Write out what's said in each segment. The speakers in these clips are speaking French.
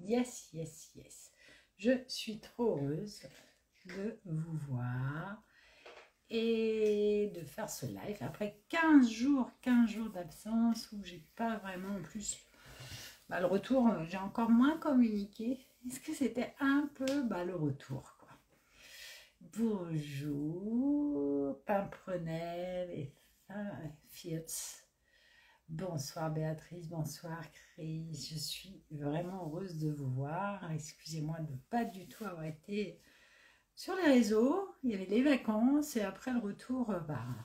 Yes, yes, yes. Je suis trop heureuse de vous voir et de faire ce live après 15 jours d'absence où j'ai pas vraiment en plus le retour, j'ai encore moins communiqué. Est-ce que c'était un peu le retour quoi. Bonjour Pimprenel et Fiat. Bonsoir Béatrice, bonsoir Chris, je suis vraiment heureuse de vous voir. Excusez-moi de pas du tout avoir été sur les réseaux, il y avait les vacances et après le retour,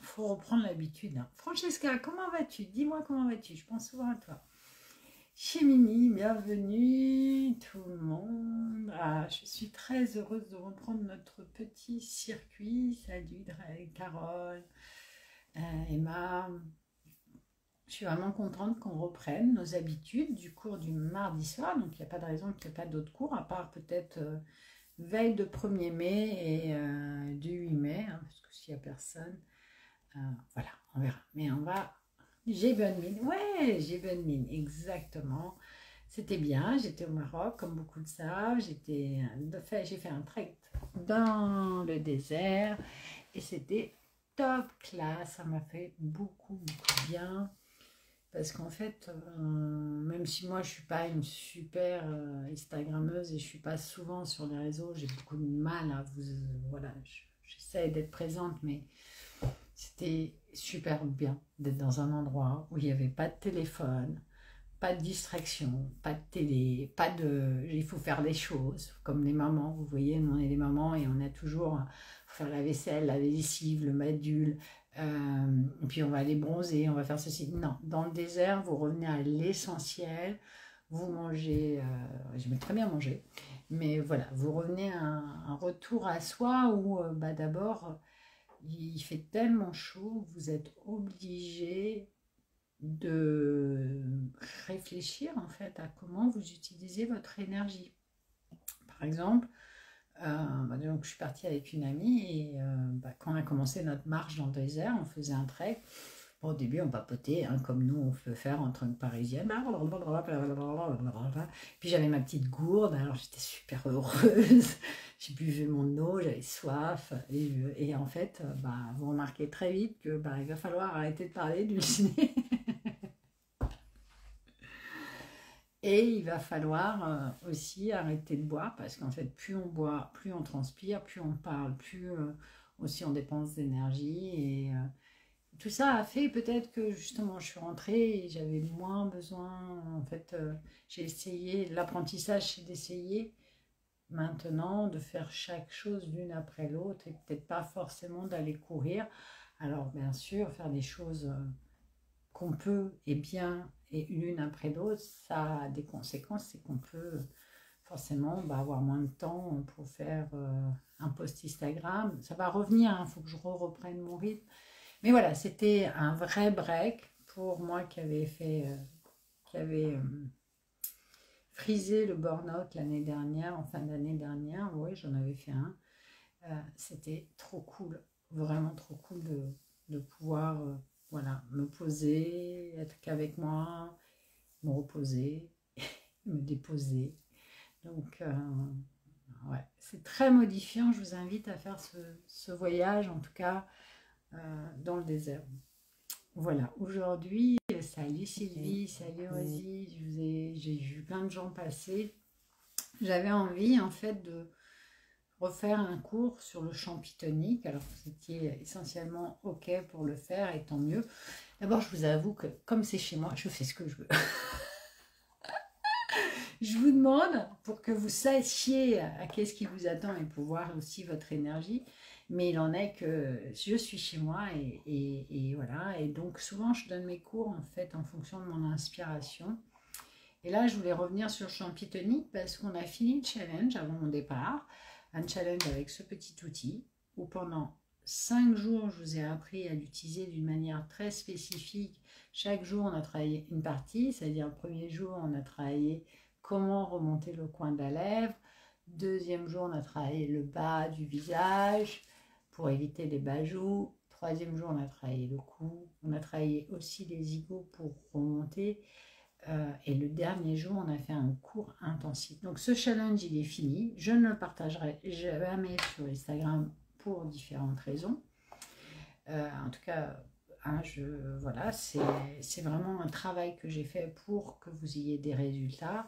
faut reprendre l'habitude. Francesca, comment vas-tu? Dis-moi comment vas-tu, je pense souvent à toi. Chimini, bienvenue tout le monde. Je suis très heureuse de reprendre notre petit circuit. Salut Carole, Emma. Je suis vraiment contente qu'on reprenne nos habitudes du cours du mardi soir. Donc, il n'y a pas de raison qu'il n'y ait pas d'autres cours, à part peut-être veille de 1er mai et du 8 mai, parce que s'il n'y a personne, voilà, on verra. Mais on va... J'ai bonne mine. Ouais, j'ai bonne mine, exactement. C'était bien, j'étais au Maroc, comme beaucoup le savent. J'ai fait un trek dans le désert et c'était top classe. Ça m'a fait beaucoup bien. Parce qu'en fait, même si moi je suis pas une super Instagrammeuse et je suis pas souvent sur les réseaux, j'ai beaucoup de mal à vous... voilà, j'essaie d'être présente, mais c'était super bien d'être dans un endroit où il n'y avait pas de téléphone, pas de distraction, pas de télé, pas de... Il faut faire des choses, comme les mamans, vous voyez, nous on est des mamans et on a toujours... faut faire la vaisselle, la lessive, le madul, et puis on va aller bronzer, on va faire ceci. Non, dans le désert, vous revenez à l'essentiel, vous mangez, j'aime très bien manger, mais voilà, vous revenez à un retour à soi où d'abord, il fait tellement chaud, vous êtes obligé de réfléchir en fait à comment vous utilisez votre énergie. Par exemple, donc je suis partie avec une amie et quand on a commencé notre marche dans le désert, on faisait un trek. Bon, au début, on papotait, comme nous on peut faire en tant que parisienne. Puis j'avais ma petite gourde, alors j'étais super heureuse. J'ai buvais mon eau, j'avais soif. Et en fait, vous remarquez très vite que il va falloir arrêter de parler, d'halluciner. Et il va falloir aussi arrêter de boire parce qu'en fait, plus on boit, plus on transpire, plus on parle, plus aussi on dépense d'énergie. Et tout ça a fait peut-être que justement je suis rentrée et j'avais moins besoin. En fait, j'ai essayé, l'apprentissage c'est d'essayer maintenant de faire chaque chose l'une après l'autre et peut-être pas forcément d'aller courir. Alors bien sûr, faire des choses qu'on peut et bien et l'une après l'autre, ça a des conséquences, c'est qu'on peut forcément avoir moins de temps pour faire un post Instagram. Ça va revenir, il faut que je reprenne mon rythme. Mais voilà, c'était un vrai break pour moi qui avait frisé le burn-out l'année dernière, en fin d'année dernière. Oui, j'en avais fait un. C'était trop cool, vraiment trop cool de pouvoir voilà, me poser, être qu'avec moi, me reposer, me déposer. Donc, ouais, c'est très modifiant. Je vous invite à faire ce voyage, en tout cas, dans le désert. Voilà, aujourd'hui, salut Sylvie, salut Rosie, j'ai vu plein de gens passer. J'avais envie, en fait, de refaire un cours sur le champitonique. Alors, vous étiez essentiellement OK pour le faire, et tant mieux. D'abord, je vous avoue que, comme c'est chez moi, je fais ce que je veux. Je vous demande, pour que vous sachiez à qu'est-ce qui vous attend et pour voir aussi votre énergie, mais il en est que je suis chez moi et voilà. Et donc, souvent, je donne mes cours, en fait, en fonction de mon inspiration. Et là, je voulais revenir sur le champitonique parce qu'on a fini le challenge avant mon départ. Un challenge avec ce petit outil où pendant 5 jours, je vous ai appris à l'utiliser d'une manière très spécifique. Chaque jour, on a travaillé une partie, c'est-à-dire le premier jour, on a travaillé comment remonter le coin de la lèvre. Deuxième jour, on a travaillé le bas du visage pour éviter les bas-joues. Troisième jour, on a travaillé le cou. On a travaillé aussi les zigots pour remonter. Et le dernier jour, on a fait un cours intensif. Donc ce challenge, il est fini. Je ne le partagerai jamais sur Instagram pour différentes raisons. En tout cas, hein, voilà, c'est vraiment un travail que j'ai fait pour que vous ayez des résultats.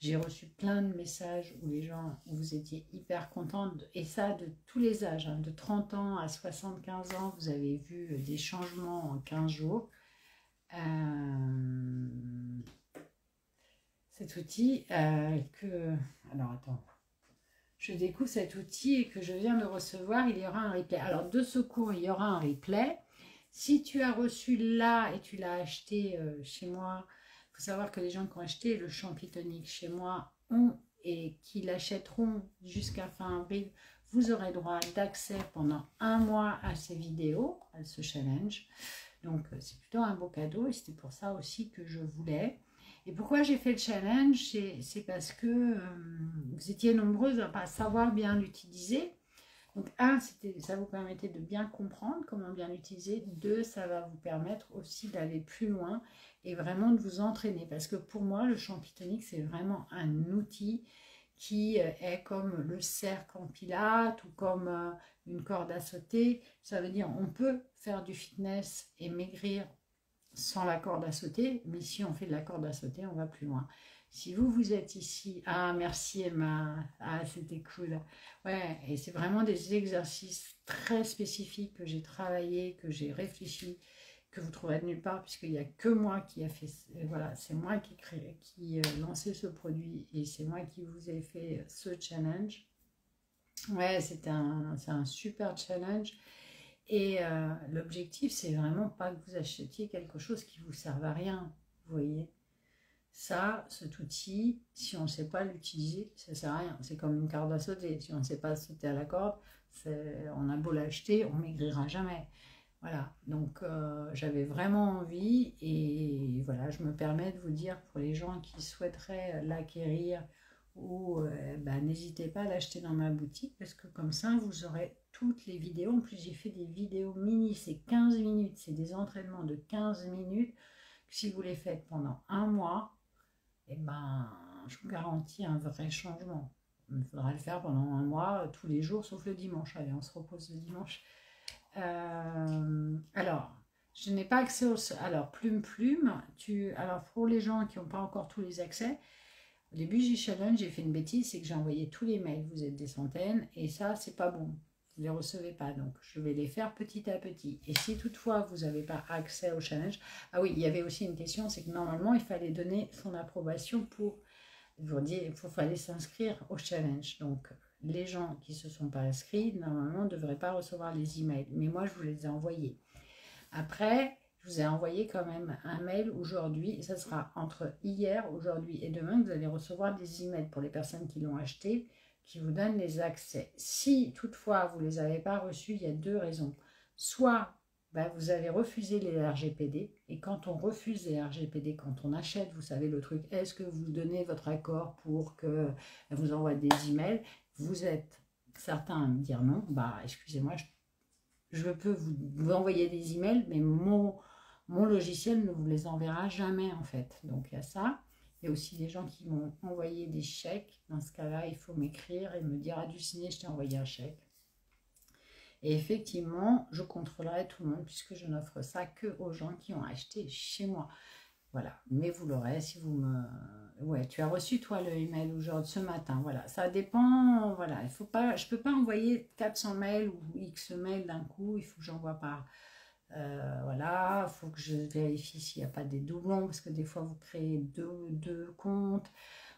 J'ai reçu plein de messages où les gens, où vous étiez hyper contents, et ça de tous les âges, hein, de 30 ans à 75 ans, vous avez vu des changements en 15 jours. Cet outil alors attends, je découvre cet outil et que je viens de recevoir, il y aura un replay. Alors de ce cours, il y aura un replay. Si tu as reçu là et tu l'as acheté chez moi, il faut savoir que les gens qui ont acheté le Champitonic chez moi ont et qui l'achèteront jusqu'à fin avril, vous aurez droit d'accès pendant 1 mois à ces vidéos, à ce challenge. Donc c'est plutôt un beau cadeau et c'était pour ça aussi que je voulais. Et pourquoi j'ai fait le challenge, c'est parce que vous étiez nombreuses à ne pas savoir bien l'utiliser. Donc, ça vous permettait de bien comprendre comment bien l'utiliser. 2, ça va vous permettre aussi d'aller plus loin et vraiment de vous entraîner. Parce que pour moi, le Champitonic, c'est vraiment un outil qui est comme le cercle en pilates ou comme une corde à sauter. Ça veut dire on peut faire du fitness et maigrir sans la corde à sauter, mais si on fait de la corde à sauter, on va plus loin. Si vous êtes ici, ah merci Emma, ah c'était cool. Ouais, et c'est vraiment des exercices très spécifiques que j'ai travaillé, que j'ai réfléchi, que vous trouverez de nulle part, puisqu'il n'y a que moi qui a fait, voilà, c'est moi qui lancé ce produit, et c'est moi qui vous ai fait ce challenge. Ouais, c'est un super challenge. Et l'objectif, c'est vraiment pas que vous achetiez quelque chose qui vous serve à rien, vous voyez. Ça, cet outil, si on ne sait pas l'utiliser, ça sert à rien. C'est comme une corde à sauter. Si on ne sait pas sauter à la corde, on a beau l'acheter, on maigrira jamais. Voilà, donc j'avais vraiment envie et voilà, je me permets de vous dire pour les gens qui souhaiteraient l'acquérir ou n'hésitez pas à l'acheter dans ma boutique parce que comme ça vous aurez toutes les vidéos. En plus j'ai fait des vidéos mini, c'est 15 minutes, c'est des entraînements de 15 minutes. Si vous les faites pendant 1 mois, et je vous garantis un vrai changement. Il faudra le faire pendant 1 mois, tous les jours, sauf le dimanche. Allez, on se repose le dimanche. Alors, je n'ai pas accès au... Alors, Plume, alors, pour les gens qui n'ont pas encore tous les accès, au début du challenge, j'ai fait une bêtise, c'est que j'ai envoyé tous les mails, vous êtes des centaines, et ça, c'est pas bon. Vous ne les recevez pas, donc je vais les faire petit à petit. Et si toutefois, vous n'avez pas accès au challenge... Ah oui, il y avait aussi une question, c'est que normalement, il fallait donner son approbation pour vous dire, il fallait s'inscrire au challenge. Donc, les gens qui ne se sont pas inscrits, normalement, ne devraient pas recevoir les emails. Mais moi, je vous les ai envoyés. Après, je vous ai envoyé quand même un mail aujourd'hui. Et ça sera entre hier, aujourd'hui et demain que vous allez recevoir des emails pour les personnes qui l'ont acheté, qui vous donnent les accès. Si toutefois, vous ne les avez pas reçus, il y a 2 raisons. Soit vous avez refusé les RGPD, et quand on refuse les RGPD, quand on achète, vous savez le truc, est-ce que vous donnez votre accord pour que vous envoie des emails? Vous êtes certains à me dire non, excusez-moi, je peux vous envoyer des emails, mais mon logiciel ne vous les enverra jamais en fait. Donc il y a ça. Il y a aussi des gens qui m'ont envoyé des chèques. Dans ce cas-là, il faut m'écrire et me dire « Ah, du signé, je t'ai envoyé un chèque ». Et effectivement, je contrôlerai tout le monde puisque je n'offre ça que aux gens qui ont acheté chez moi. Voilà, mais vous l'aurez si vous me... Ouais, tu as reçu toi le email aujourd'hui, ce matin, voilà. Ça dépend, voilà, il faut pas... Je ne peux pas envoyer 400 mails ou X mails d'un coup, il faut que j'envoie par... voilà, il faut que je vérifie s'il n'y a pas des doublons parce que des fois vous créez deux comptes.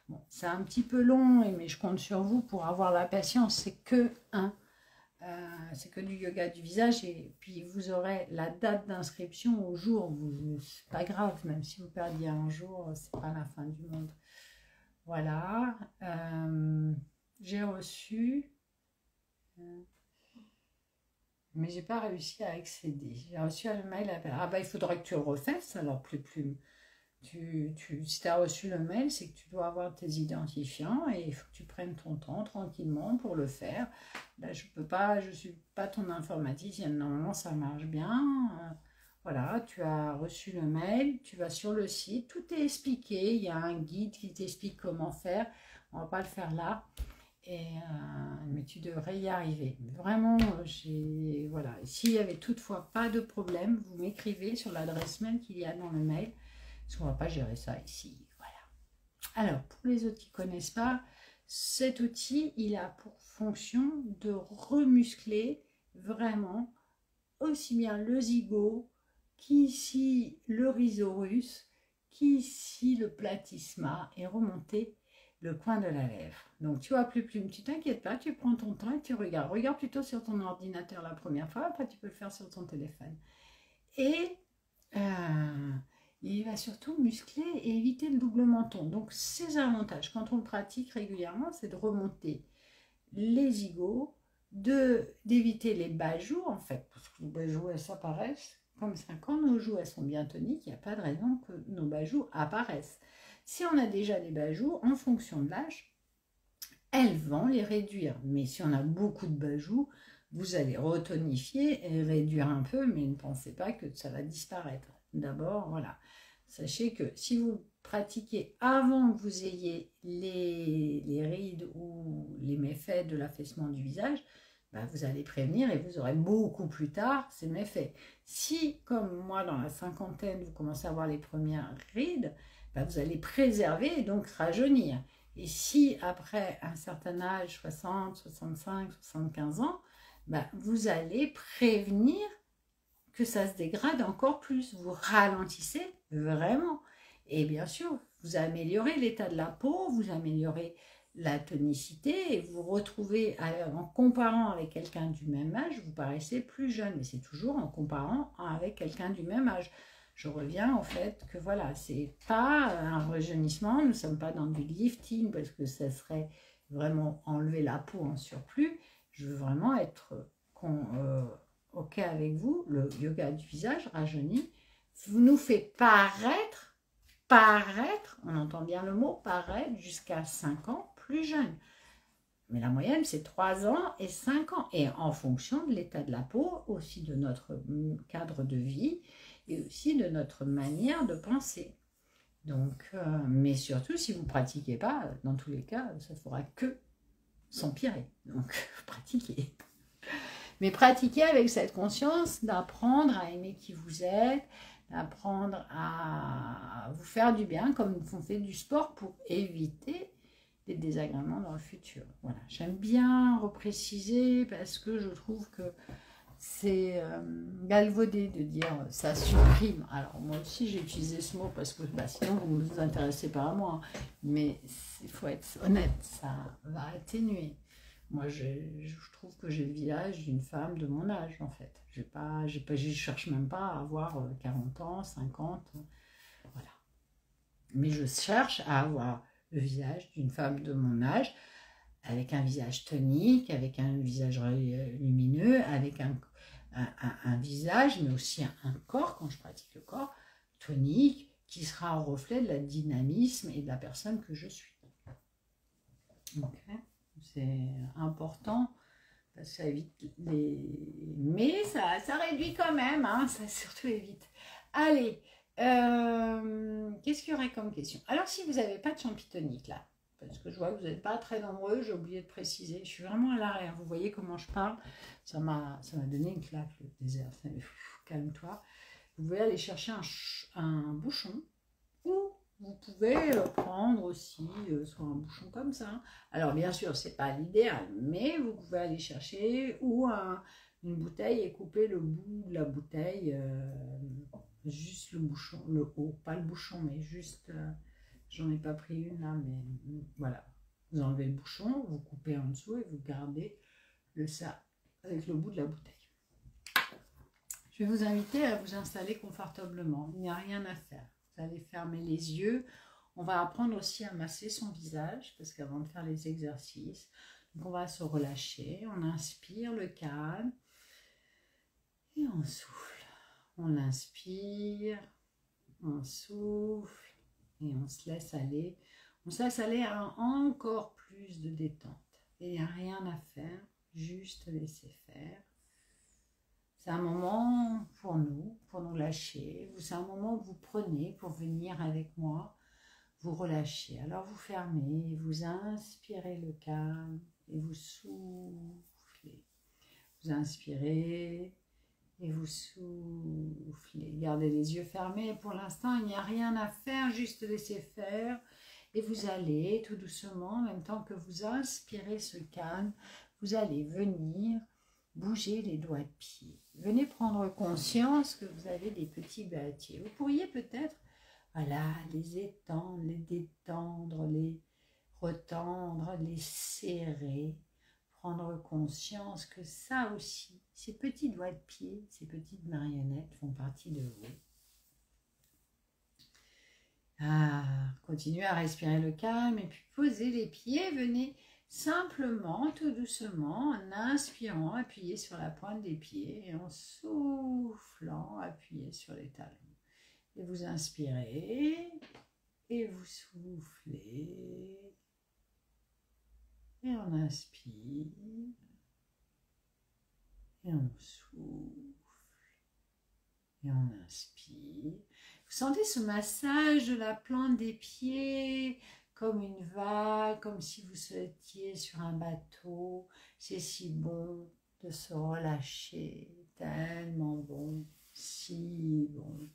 Bon, c'est un petit peu long, mais je compte sur vous pour avoir la patience, c'est que c'est que du yoga du visage et puis vous aurez la date d'inscription au jour. C'est pas grave, même si vous perdiez un jour, c'est pas la fin du monde. Voilà. J'ai reçu, mais j'ai pas réussi à accéder. J'ai reçu un mail. Il faudrait que tu le refasses alors Plume. Si tu as reçu le mail, c'est que tu dois avoir tes identifiants et il faut que tu prennes ton temps tranquillement pour le faire. Là, je peux pas, je suis pas ton informaticienne. Normalement, ça marche bien. Voilà, tu as reçu le mail, tu vas sur le site, tout est expliqué, il y a un guide qui t'explique comment faire, on va pas le faire là, mais tu devrais y arriver. Vraiment, voilà, s'il y avait toutefois pas de problème, vous m'écrivez sur l'adresse mail qu'il y a dans le mail, parce qu'on va pas gérer ça ici, voilà. Alors, pour les autres qui ne connaissent pas, cet outil, il a pour fonction de remuscler vraiment aussi bien le zigot qu'ici le rhizorus, qu'ici le platysma et remonter le coin de la lèvre. Donc tu vois plus plume, tu t'inquiètes pas, tu prends ton temps et tu regardes. Regarde plutôt sur ton ordinateur la première fois, après tu peux le faire sur ton téléphone. Et il va surtout muscler et éviter le double menton. Donc ses avantages, quand on le pratique régulièrement, c'est de remonter les zigots, d'éviter les bas joues, en fait, parce que les bas joues, elles s'apparaissent comme ça. Quand nos joues, elles sont bien toniques, il n'y a pas de raison que nos bas joues apparaissent. Si on a déjà des bas joues, en fonction de l'âge, elles vont les réduire. Mais si on a beaucoup de bas joues, vous allez retonifier et réduire un peu, mais ne pensez pas que ça va disparaître. D'abord, voilà. Sachez que si vous pratiquez avant que vous ayez les rides ou les méfaits de l'affaissement du visage, bah vous allez prévenir et vous aurez beaucoup plus tard ces méfaits. Si, comme moi, dans la cinquantaine, vous commencez à avoir les premières rides, bah vous allez préserver et donc rajeunir. Et si, après un certain âge, 60, 65, 75 ans, bah vous allez prévenir que ça se dégrade encore plus. Vous ralentissez vraiment. Et bien sûr, vous améliorez l'état de la peau, vous améliorez la tonicité et vous retrouvez, en comparant avec quelqu'un du même âge, vous paraissez plus jeune. Mais c'est toujours en comparant avec quelqu'un du même âge. Je reviens au fait que voilà, c'est pas un rajeunissement, nous ne sommes pas dans du lifting parce que ça serait vraiment enlever la peau en surplus. Je veux vraiment être ok avec vous, le yoga du visage rajeuni nous fait paraître, on entend bien le mot paraître, jusqu'à 5 ans plus jeune. Mais la moyenne, c'est 3 ans et 5 ans. Et en fonction de l'état de la peau, aussi de notre cadre de vie et aussi de notre manière de penser. Donc, mais surtout, si vous ne pratiquez pas, dans tous les cas, ça ne fera que s'empirer. Donc, pratiquez. Mais pratiquez avec cette conscience d'apprendre à aimer qui vous êtes, d'apprendre à vous faire du bien, comme on fait du sport pour éviter des désagréments dans le futur. Voilà, j'aime bien repréciser parce que je trouve que c'est galvaudé de dire ça supprime. Alors moi aussi j'ai utilisé ce mot parce que sinon vous ne vous intéressez pas à moi. Mais il faut être honnête, ça va atténuer. Moi, je trouve que j'ai le visage d'une femme de mon âge, en fait. Je ne cherche même pas à avoir 40 ans, 50, voilà. Mais je cherche à avoir le visage d'une femme de mon âge, avec un visage tonique, avec un visage lumineux, avec un visage, mais aussi un corps, quand je pratique le corps, tonique, qui sera au reflet de la dynamisme et de la personne que je suis. Ok. C'est important, parce que ça évite les... Mais ça réduit quand même, hein, ça surtout évite. Allez, qu'est-ce qu'il y aurait comme question? Alors, si vous n'avez pas de champitonique, là, parce que je vois que vous n'êtes pas très nombreux, j'ai oublié de préciser, je suis vraiment à l'arrière, vous voyez comment je parle, ça m'a donné une claque, le désert, calme-toi. Vous pouvez aller chercher un bouchon, ou vous pouvez prendre aussi soit un bouchon comme ça. Alors bien sûr, c'est pas l'idéal, mais vous pouvez aller chercher ou une bouteille et couper le bout de la bouteille, juste le bouchon, le haut, pas le bouchon, mais juste, j'en ai pas pris une là, mais voilà. Vous enlevez le bouchon, vous coupez en dessous et vous gardez ça avec le bout de la bouteille. Je vais vous inviter à vous installer confortablement, il n'y a rien à faire. Vous allez fermer les yeux. On va apprendre aussi à masser son visage, parce qu'avant de faire les exercices, donc on va se relâcher. On inspire le calme et on souffle. On inspire, on souffle et on se laisse aller. On se laisse aller à encore plus de détente. Et il n'y a rien à faire, juste laisser faire. C'est un moment pour nous lâcher. C'est un moment que vous prenez pour venir avec moi, vous relâcher. Alors vous fermez, vous inspirez le calme et vous soufflez. Vous inspirez et vous soufflez. Gardez les yeux fermés. Pour l'instant, il n'y a rien à faire, juste laissez faire. Et vous allez tout doucement, en même temps que vous inspirez ce calme, vous allez venir bouger les doigts de pied. Venez prendre conscience que vous avez des petits bâtiers. Vous pourriez peut-être, voilà, les étendre, les détendre, les retendre, les serrer. Prendre conscience que ça aussi, ces petits doigts de pied, ces petites marionnettes font partie de vous. Continuez à respirer le calme et puis posez les pieds. Venez simplement, tout doucement, en inspirant, appuyer sur la pointe des pieds et en soufflant, appuyer sur les talons. Et vous inspirez et vous soufflez. Et on inspire et on souffle et on inspire. Vous sentez ce massage de la plante des pieds comme une vague, comme si vous étiez sur un bateau. C'est si bon de se relâcher, tellement bon, si bon.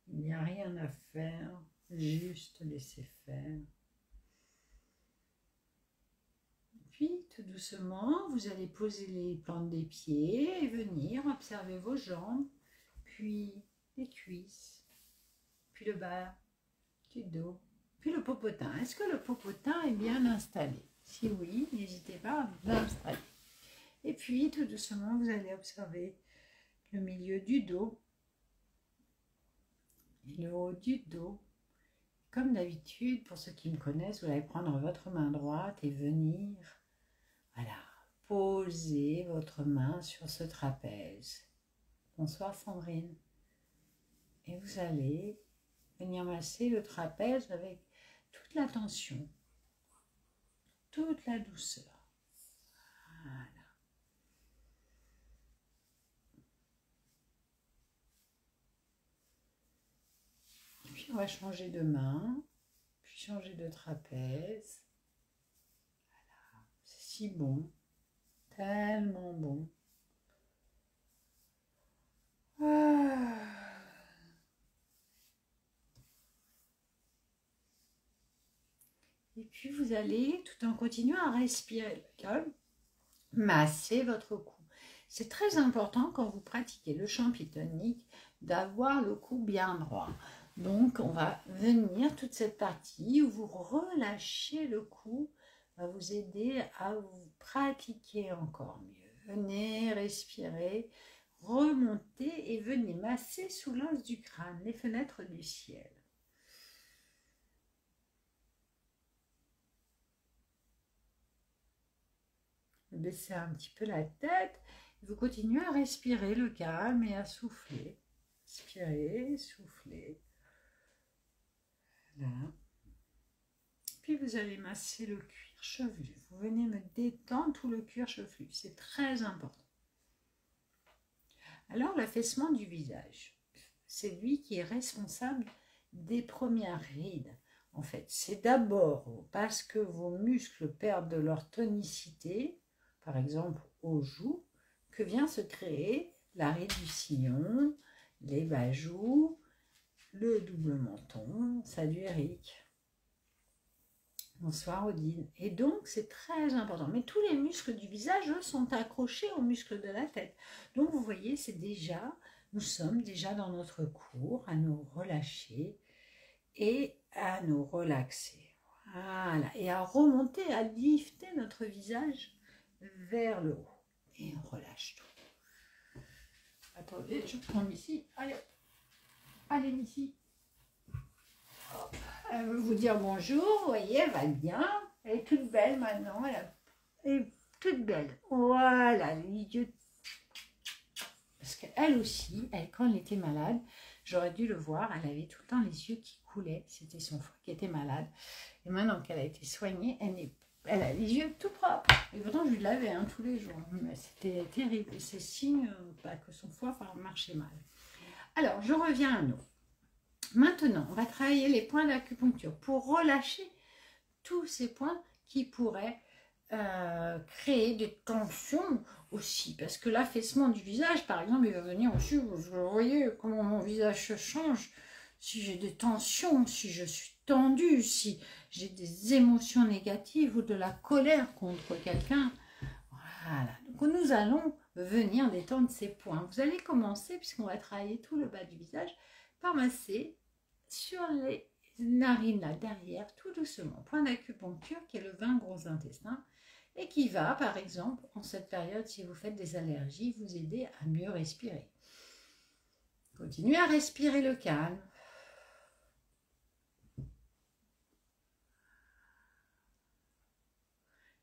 Il n'y a rien à faire, juste laisser faire. Puis, tout doucement, vous allez poser les plantes des pieds et venir observer vos jambes, puis les cuisses, puis le bas du dos, puis le popotin. Est-ce que le popotin est bien installé? Si oui, n'hésitez pas à bien l'installer. Et puis, tout doucement, vous allez observer le milieu du dos et le haut du dos. Comme d'habitude, pour ceux qui me connaissent, vous allez prendre votre main droite et venir, voilà, poser votre main sur ce trapèze. Bonsoir Sandrine. Et vous allez venir masser le trapèze avec toute la tension, toute la douceur. Voilà. Et puis on va changer de main, puis changer de trapèze. Voilà. C'est si bon, tellement bon. Et puis vous allez, tout en continuant à respirer le calme, masser votre cou. C'est très important quand vous pratiquez le champitonique d'avoir le cou bien droit. Donc on va venir, toute cette partie où vous relâchez le cou, va vous aider à vous pratiquer encore mieux. Venez respirer, remontez et venez masser sous l'os du crâne, les fenêtres du ciel. Baissez un petit peu la tête, vous continuez à respirer le calme et à souffler. Inspirez, soufflez. Voilà. Puis vous allez masser le cuir chevelu. Vous venez me détendre tout le cuir chevelu, c'est très important. Alors l'affaissement du visage, c'est lui qui est responsable des premières rides. En fait, c'est d'abord parce que vos muscles perdent de leur tonicité, par exemple aux joues, que vient se créer la ride du sillon, les bas-joues, le double menton. Salut Eric. Bonsoir Odile. Et donc c'est très important. Mais tous les muscles du visage, eux, sont accrochés aux muscles de la tête. Donc vous voyez, c'est déjà, nous sommes déjà dans notre cours à nous relâcher et à nous relaxer. Voilà. Et à remonter, à lifter notre visage vers le haut. Et on relâche tout. Attendez, je prends ici. Allez, allez ici. Elle veut vous dire bonjour. Vous voyez, elle va bien. Elle est toute belle maintenant. Elle est toute belle. Voilà, les yeux. Parce qu'elle aussi, quand elle était malade, j'aurais dû le voir, elle avait tout le temps les yeux qui coulaient. C'était son foie qui était malade. Et maintenant qu'elle a été soignée, elle n'est Elle a les yeux tout propres. Et pourtant, je lui lavais hein, tous les jours. Mais c'était terrible. C'est signe que son foie marchait mal. Alors, je reviens à nous. Maintenant, on va travailler les points d'acupuncture pour relâcher tous ces points qui pourraient créer des tensions aussi. Parce que l'affaissement du visage, par exemple, il va venir aussi, vous voyez comment mon visage se change. Si j'ai des tensions, si je suis tendue, si j'ai des émotions négatives ou de la colère contre quelqu'un. Voilà. Donc nous allons venir détendre ces points. Vous allez commencer, puisqu'on va travailler tout le bas du visage, par masser sur les narines là derrière, tout doucement. Point d'acupuncture qui est le 20 gros intestin et qui va, par exemple, en cette période, si vous faites des allergies, vous aider à mieux respirer. Continuez à respirer le calme.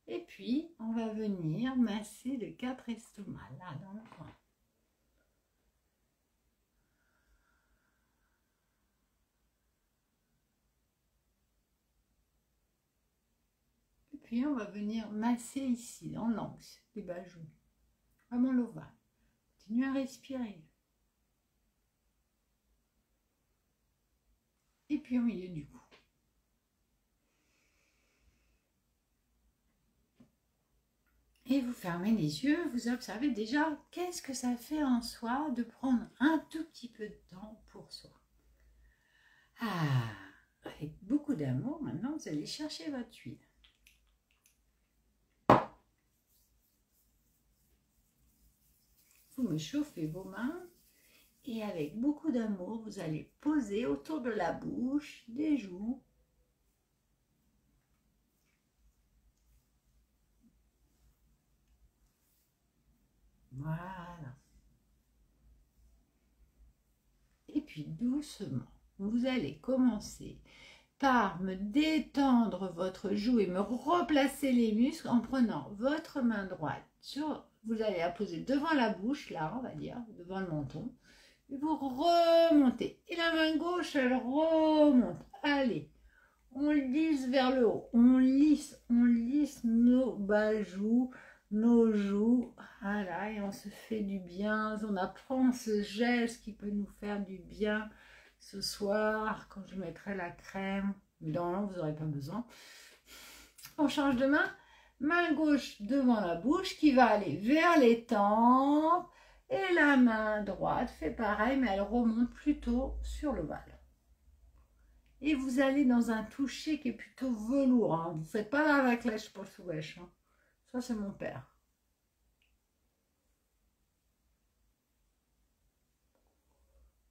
Et puis, on va venir masser le 4 estomac, là, dans le coin. Et puis, on va venir masser ici, dans l'angle des bas joues. Vraiment l'ovale. Continuez à respirer. Et puis, au milieu du cou. Et vous fermez les yeux, vous observez déjà qu'est-ce que ça fait en soi de prendre un tout petit peu de temps pour soi. Ah, avec beaucoup d'amour, maintenant vous allez chercher votre huile. Vous me chauffez vos mains et avec beaucoup d'amour, vous allez poser autour de la bouche, des joues. Voilà. Et puis doucement, vous allez commencer par me détendre votre joue et me replacer les muscles en prenant votre main droite sur, vous allez la poser devant la bouche, là on va dire, devant le menton, et vous remontez. Et la main gauche, elle remonte. Allez, on lisse vers le haut, on lisse nos bas joues, nos joues, voilà, et on se fait du bien, on apprend ce geste qui peut nous faire du bien. Ce soir, quand je mettrai la crème, non, vous n'aurez pas besoin. On change de main. Main gauche devant la bouche qui va aller vers les tempes. Et la main droite fait pareil, mais elle remonte plutôt sur l'ovale. Et vous allez dans un toucher qui est plutôt velours. Hein. Vous ne faites pas la backlash pour le sous-wesh. Hein. Ça, c'est mon père.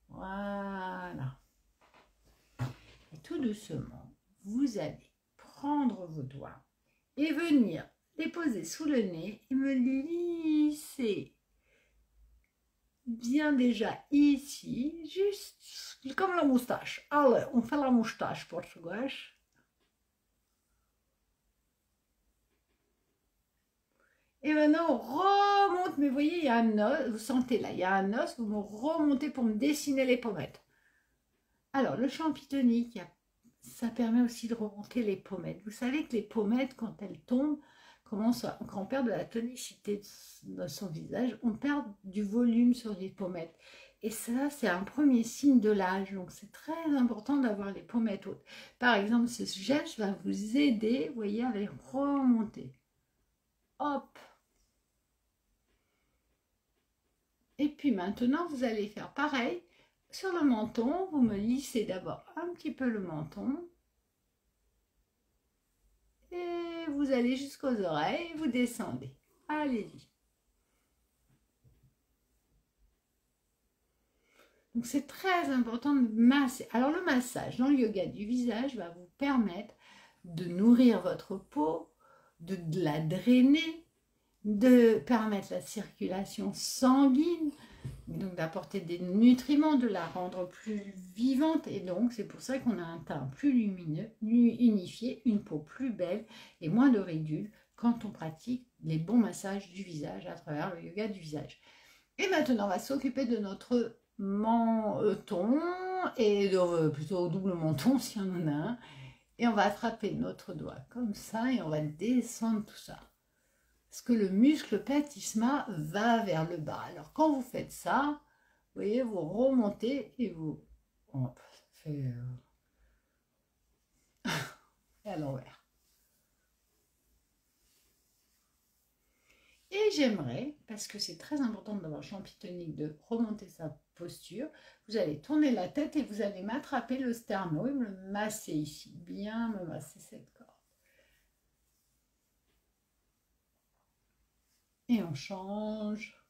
Voilà. Et tout doucement, vous allez prendre vos doigts et venir les poser sous le nez et me lisser bien déjà ici, juste comme la moustache. Allez, on fait la moustache portugaise. Et maintenant, on remonte, mais vous voyez, il y a un os, vous sentez là, il y a un os, vous me remontez pour me dessiner les pommettes. Alors, le champignon, ça permet aussi de remonter les pommettes. Vous savez que les pommettes, quand elles tombent, quand on perd de la tonicité dans son visage, on perd du volume sur les pommettes. Et ça, c'est un premier signe de l'âge. Donc, c'est très important d'avoir les pommettes hautes. Par exemple, ce geste va vous aider, vous voyez, à les remonter. Hop! Et puis maintenant, vous allez faire pareil. Sur le menton, vous me lissez d'abord un petit peu le menton. Et vous allez jusqu'aux oreilles, vous descendez. Allez-y. Donc c'est très important de masser. Alors le massage dans le yoga du visage va vous permettre de nourrir votre peau, de la drainer, de permettre la circulation sanguine, donc d'apporter des nutriments, de la rendre plus vivante. Et donc c'est pour ça qu'on a un teint plus lumineux, unifié, une peau plus belle et moins de ridules quand on pratique les bons massages du visage à travers le yoga du visage. Et maintenant on va s'occuper de notre menton et plutôt double menton si on en a un. Et on va attraper notre doigt comme ça et on va descendre tout ça. Parce que le muscle platysma va vers le bas. Alors quand vous faites ça, vous voyez, vous remontez et vous... Hop, ça fait... et à l'envers. Et j'aimerais, parce que c'est très important d'avoir champi tonique, de remonter sa posture, vous allez tourner la tête et vous allez m'attraper le sternum et me le masser ici, bien me masser cette corde. Et on change.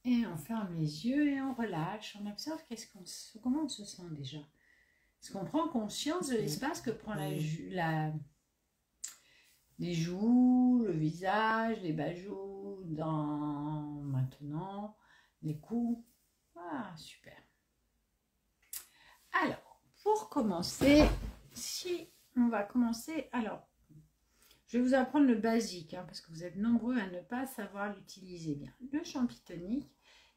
Et on ferme les yeux et on relâche, on observe comment on se sent déjà. Est-ce qu'on prend conscience de l'espace que prend les joues, le visage, les bas-joues, maintenant, les coups. Ah, super. Alors, pour commencer, on va commencer, alors, je vais vous apprendre le basique, parce que vous êtes nombreux à ne pas savoir l'utiliser bien. Le champi tonique,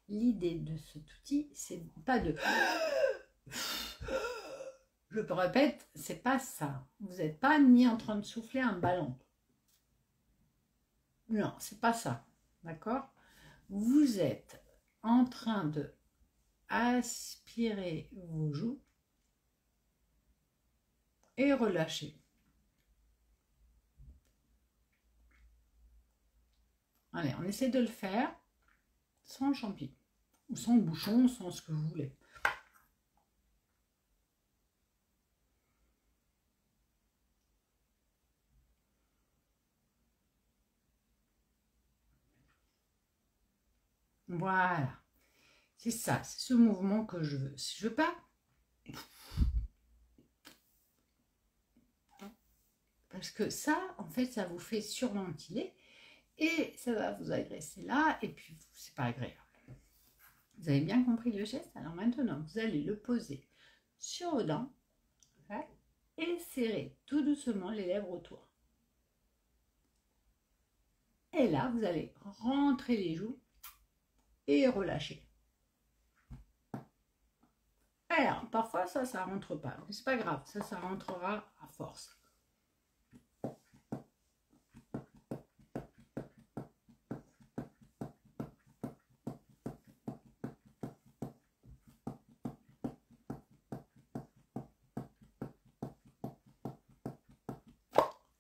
l'idée de cet outil, c'est pas de... Je te répète, c'est pas ça. Vous n'êtes pas ni en train de souffler un ballon. Non, c'est pas ça. D'accord? Vous êtes en train de aspirer vos joues et relâcher. Allez, on essaie de le faire sans champi, ou sans bouchon, sans ce que vous voulez. Voilà. C'est ça, c'est ce mouvement que je veux. Si je veux pas... Parce que ça, en fait, ça vous fait surventiler et ça va vous agresser là et puis c'est pas agréable. Vous avez bien compris le geste? Alors maintenant, vous allez le poser sur vos dents et serrer tout doucement les lèvres autour. Et là, vous allez rentrer les joues et relâcher. Alors, parfois, ça rentre pas. Mais c'est pas grave, ça rentrera à force.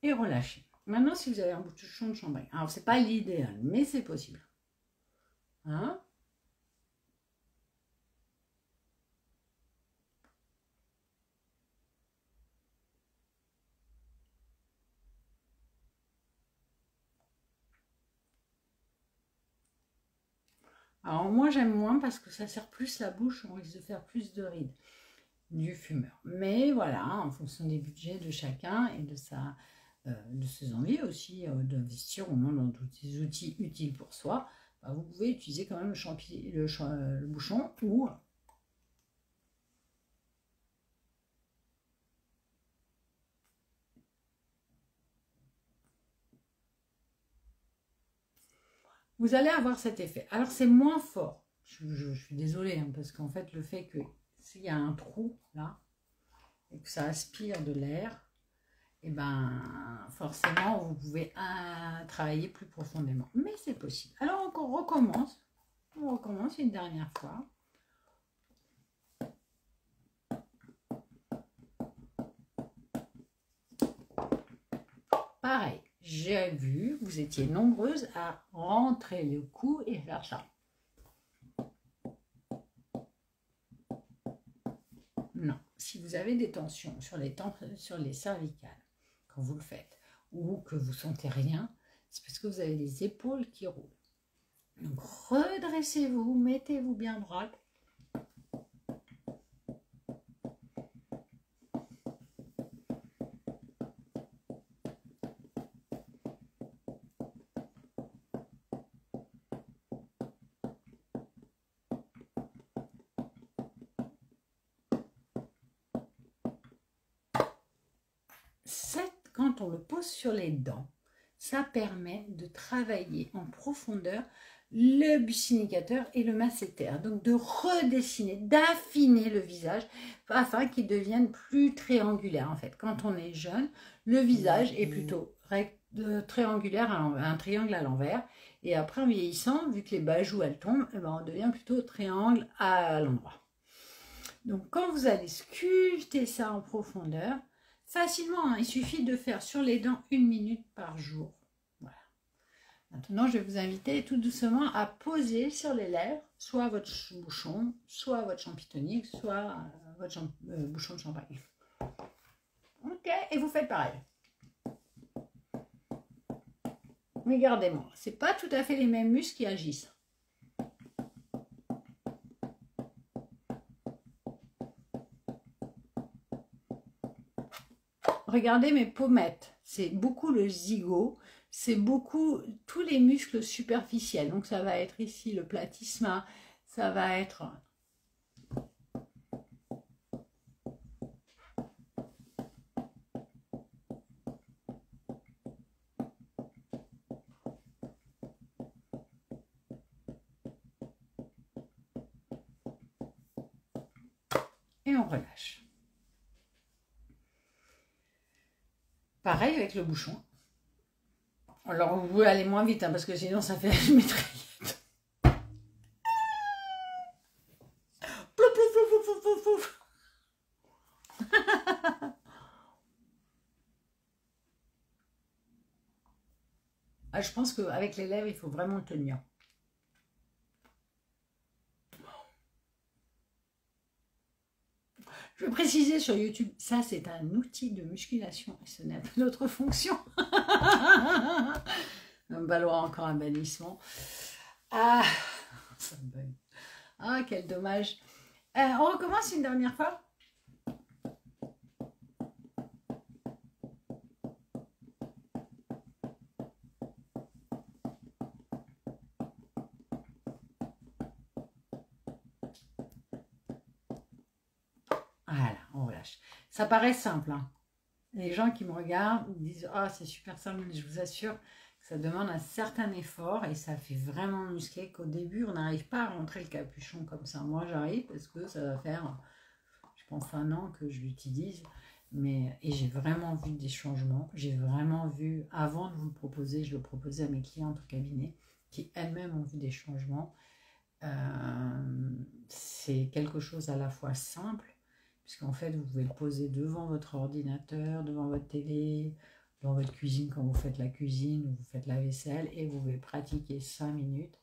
Et relâchez. Maintenant, si vous avez un bouchon de champagne, alors c'est pas l'idéal, mais c'est possible. Hein? Alors moi j'aime moins parce que ça serre plus la bouche, on risque de faire plus de rides du fumeur. Mais voilà, en fonction des budgets de chacun et de ses envies aussi d'investir au moins dans des outils utiles pour soi, bah, vous pouvez utiliser quand même le bouchon ou... Vous allez avoir cet effet. Alors c'est moins fort. Je suis désolée, parce qu'en fait le fait que s'il y a un trou là, et que ça aspire de l'air, et ben forcément vous pouvez travailler plus profondément. Mais c'est possible. Alors on recommence une dernière fois. Pareil, j'ai vu, vous étiez nombreuses à rentrer le cou et faire ça. Non, si vous avez des tensions sur les cervicales, quand vous le faites, ou que vous sentez rien, c'est parce que vous avez les épaules qui roulent. Donc redressez-vous, mettez-vous bien droite. Quand on le pose sur les dents, ça permet de travailler en profondeur le buccinicateur et le masséter. Donc de redessiner, d'affiner le visage afin qu'il devienne plus triangulaire en fait. Quand on est jeune, le visage est plutôt triangulaire, un triangle à l'envers. Et après en vieillissant, vu que les bajoues elles tombent, eh ben, on devient plutôt triangle à l'endroit. Donc quand vous allez sculpter ça en profondeur, facilement, hein, il suffit de faire sur les dents 1 minute par jour. Voilà. Maintenant, je vais vous inviter tout doucement à poser sur les lèvres, soit votre bouchon, soit votre champitonique, soit votre bouchon de champagne. Ok, et vous faites pareil. Mais gardez-moi, c'est pas tout à fait les mêmes muscles qui agissent. Regardez mes pommettes, c'est beaucoup le zigot, c'est beaucoup tous les muscles superficiels. Donc ça va être ici le platysma, ça va être... Et on relâche. Pareil avec le bouchon. Alors vous pouvez aller moins vite hein, parce que sinon ça fait une mitraillette. Plouf, plouf, plouf, plouf, plouf, plouf. Ah, je pense qu'avec les lèvres, il faut vraiment tenir. Je veux préciser sur YouTube, ça c'est un outil de musculation et ce n'est pas notre fonction. Un ballon encore un bannissement. Ah, ça me bug. Ah, quel dommage. On recommence une dernière fois. Voilà, on relâche. Ça paraît simple. Hein. Les gens qui me regardent me disent « Ah, c'est super simple », mais je vous assure que ça demande un certain effort et ça fait vraiment muscler qu'au début, on n'arrive pas à rentrer le capuchon comme ça. Moi, j'arrive parce que ça va faire, je pense, 1 an que je l'utilise. Et j'ai vraiment vu des changements. J'ai vraiment vu, avant de vous le proposer, je le proposais à mes clientes au cabinet, qui elles-mêmes ont vu des changements. C'est quelque chose à la fois simple, puisqu'en fait, vous pouvez le poser devant votre ordinateur, devant votre télé, dans votre cuisine quand vous faites la cuisine ou vous faites la vaisselle, et vous pouvez pratiquer 5 minutes.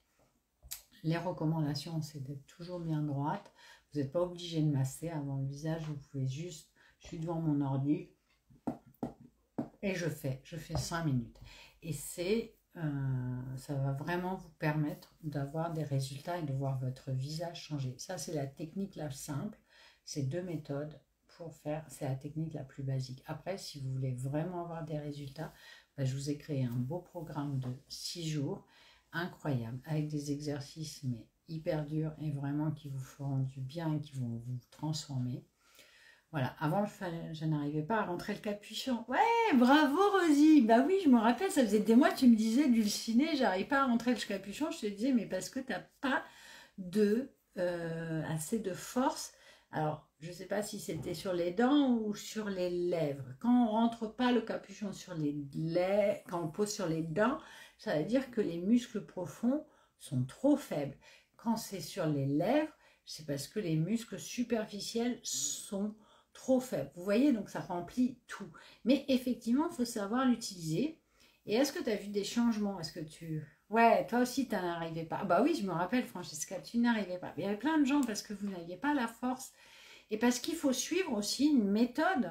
Les recommandations, c'est d'être toujours bien droite. Vous n'êtes pas obligé de masser avant le visage, vous pouvez juste, je suis devant mon ordi, et je fais 5 minutes. Et ça va vraiment vous permettre d'avoir des résultats et de voir votre visage changer. Ça, c'est la technique la simple. C'est 2 méthodes pour faire, c'est la technique la plus basique. Après, si vous voulez vraiment avoir des résultats, je vous ai créé un beau programme de 6 jours, incroyable, avec des exercices mais hyper durs et vraiment qui vous feront du bien et qui vont vous transformer. Voilà, avant je n'arrivais pas à rentrer le capuchon. Ouais, bravo Rosie. Bah oui, je me rappelle, ça faisait des mois, tu me disais Dulcinée, j'arrive pas à rentrer le capuchon. Je te disais, mais parce que tu n'as pas assez de force. Alors, je ne sais pas si c'était sur les dents ou sur les lèvres. Quand on ne rentre pas le capuchon sur les lèvres, quand on pose sur les dents, ça veut dire que les muscles profonds sont trop faibles. Quand c'est sur les lèvres, c'est parce que les muscles superficiels sont trop faibles. Vous voyez, donc ça remplit tout. Mais effectivement, il faut savoir l'utiliser. Et est-ce que tu as vu des changements? Est-ce que tu... Ouais, toi aussi, tu n'arrivais pas. Bah oui, je me rappelle, Francesca, tu n'arrivais pas. Mais il y avait plein de gens parce que vous n'aviez pas la force. Et parce qu'il faut suivre aussi une méthode.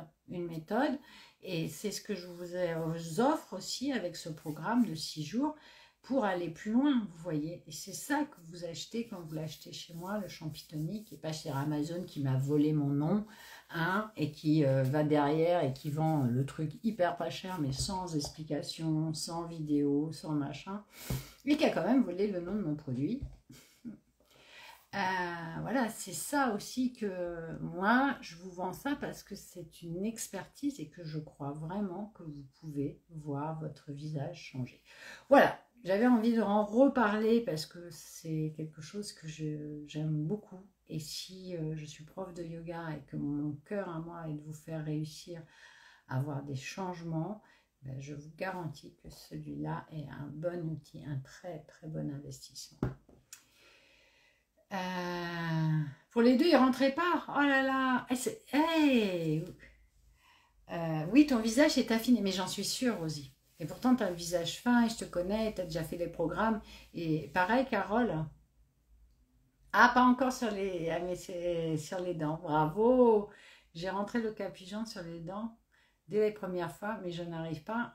Et c'est ce que je vous offre aussi avec ce programme de 6 jours pour aller plus loin, vous voyez. Et c'est ça que vous achetez quand vous l'achetez chez moi, le champitonique, et pas chez Amazon qui m'a volé mon nom, hein, et qui va derrière et qui vend le truc hyper pas cher, mais sans explication, sans vidéo, sans machin, et qui a quand même volé le nom de mon produit. Voilà, c'est ça aussi que moi, je vous vends ça parce que c'est une expertise et que je crois vraiment que vous pouvez voir votre visage changer. Voilà, j'avais envie de en reparler parce que c'est quelque chose que j'aime beaucoup. Et si je suis prof de yoga et que mon cœur à moi est de vous faire réussir à avoir des changements, ben, je vous garantis que celui-là est un bon outil, un très très bon investissement. Pour les deux, ils rentraient pas. Oh là là. Hey. Oui, ton visage est affiné, mais j'en suis sûre, Rosie. Et pourtant, tu as le visage fin et je te connais, tu as déjà fait les programmes. Et pareil, Carole. Ah, pas encore sur les, ah, mais c'est sur les dents. Bravo. J'ai rentré le capuchon sur les dents dès les premières fois, mais je n'arrive pas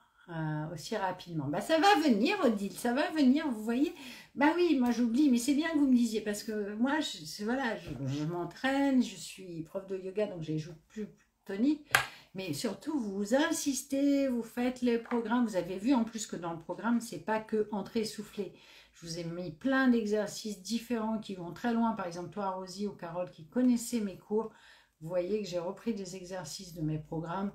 aussi rapidement. Bah, ça va venir, Odile, ça va venir, vous voyez. Bah oui, moi j'oublie, mais c'est bien que vous me disiez, parce que moi, voilà, je m'entraîne, je suis prof de yoga, donc j'ai joué plus tonique. Mais surtout, vous insistez, vous faites les programmes. Vous avez vu en plus que dans le programme, c'est pas que entrer souffler. Je vous ai mis plein d'exercices différents qui vont très loin. Par exemple, toi, Rosie ou Carole, qui connaissez mes cours, vous voyez que j'ai repris des exercices de mes programmes.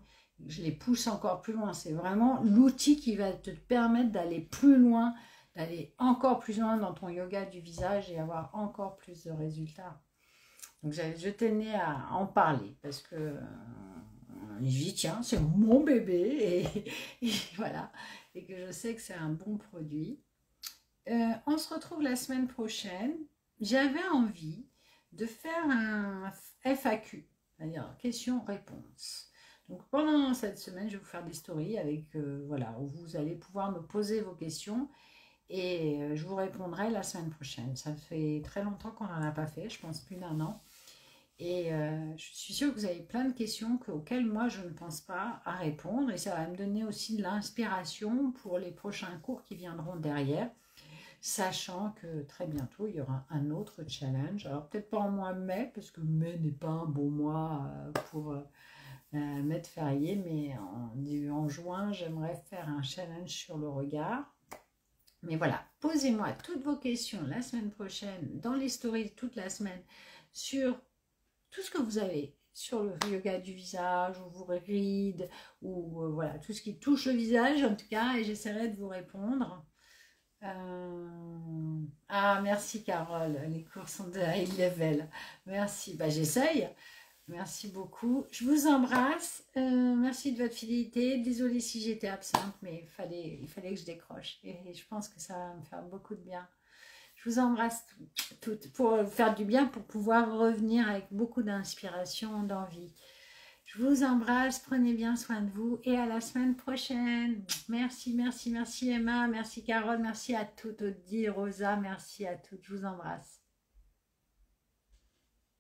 Je les pousse encore plus loin. C'est vraiment l'outil qui va te permettre d'aller plus loin, d'aller encore plus loin dans ton yoga du visage et avoir encore plus de résultats. Donc, je tenais à en parler parce que je dis tiens, c'est mon bébé et voilà. Et que je sais que c'est un bon produit. On se retrouve la semaine prochaine. J'avais envie de faire un FAQ, c'est-à-dire question-réponse. Donc pendant cette semaine, je vais vous faire des stories avec, voilà, où vous allez pouvoir me poser vos questions et je vous répondrai la semaine prochaine. Ça fait très longtemps qu'on n'en a pas fait, je pense plus d'un an. Et je suis sûre que vous avez plein de questions auxquelles moi je ne pense pas à répondre et ça va me donner aussi de l'inspiration pour les prochains cours qui viendront derrière. Sachant que très bientôt, il y aura un autre challenge. Alors, peut-être pas en mois de mai, parce que mai n'est pas un bon mois pour mettre férié, mais en juin, j'aimerais faire un challenge sur le regard. Mais voilà, posez-moi toutes vos questions la semaine prochaine, dans les stories toute la semaine, sur tout ce que vous avez, sur le yoga du visage, ou vos rides, ou voilà, tout ce qui touche le visage en tout cas, et j'essaierai de vous répondre. Ah, merci Carole, les cours sont de high level. Merci, bah, j'essaye. Merci beaucoup. Je vous embrasse. Merci de votre fidélité. Désolée si j'étais absente, mais il fallait que je décroche. Et je pense que ça va me faire beaucoup de bien. Je vous embrasse toutes pour faire du bien, pour pouvoir revenir avec beaucoup d'inspiration, d'envie. Je vous embrasse, prenez bien soin de vous et à la semaine prochaine. Merci, merci, merci Emma, merci Carole, merci à toutes, Odile, Rosa, merci à toutes. Je vous embrasse.